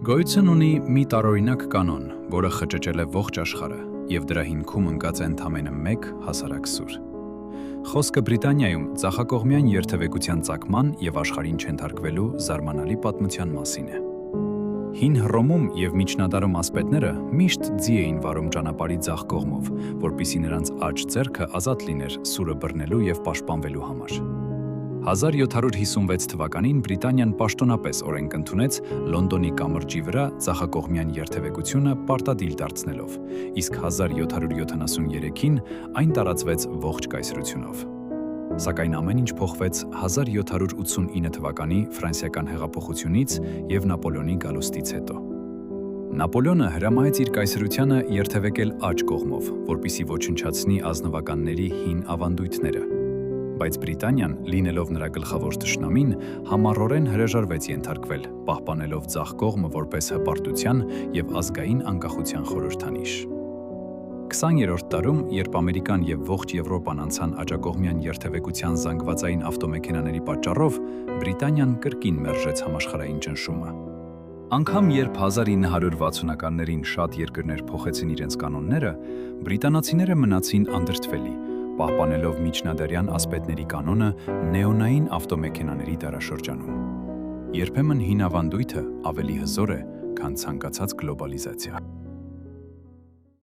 Գոյություն ունի մի տարօրինակ կանոն, որը խճճել է ողջ աշխարհը, եւ դրա հիմքում ընկած է ընդամենը մեկ հասարակ սուր։ Խոսքը Բրիտանիայում ծախակողմյան երթևեկության ծագման եւ աշխարհին չենթարկվելու զարմանալի պատմության մասին է։ Հին Հռոմում եւ միջնադարում ասպետները միշտ ձի էին վարում ճանապարհի ձախ կողմով, որպիսի նրանց աջ ձեռքը ազատ լիներ սուրը բռնելու եւ պաշտպանվելու համար։ 1756 թվականին Բրիտանիան պաշտոնապես օրենք ընդունեց Լոնդոնի կամրջի վրա ծախակողմյան երթևեկությունը պարտադիր դարձնելով, իսկ 1773-ին այն տարածվեց ողջ կայսրությունով։ Սակայն ամեն ինչ փոխվեց 1789 թվականի ֆրանսիական հեղափոխությունից եւ Նապոլեոնի գալուստից հետո։ Նապոլեոնը հրամայեց իր կայսրությանը երթևեկել աջ կողմով, որպիսի ոչնչացնի ազնվականների հին ավանդույթները։ Բայց Բրիտանիան, լինելով նրա գլխավոր թշնամին, համառորեն հրաժարվեց ենթարկվել, պահպանելով ձախ կողմը որպես հպարտության եւ ազգային անկախության խորհրդանիշ։ 20-րդ դարում, երբ Ամերիկան եւ ողջ Եվրոպան անցան աջակողմյան երթևեկության զանգվածային ավտոմեքենաների պատճառով, Բրիտանիան կրկին մերժեց համաշխարհային ճնշումը։ Անգամ երբ 1960-ականներին շատ երկրներ փոխեցին իրենց կանոնները, բրիտանացիները մնացին անդրդվելի, պահպանելով միջնադարյան ասպետների կանոնը նեոնային ավտոմեքենաների դարաշրջանում։ Երբեմն հին ավանդույթը ավելի հզոր է, քան ցանկացած գլոբալիզացիա։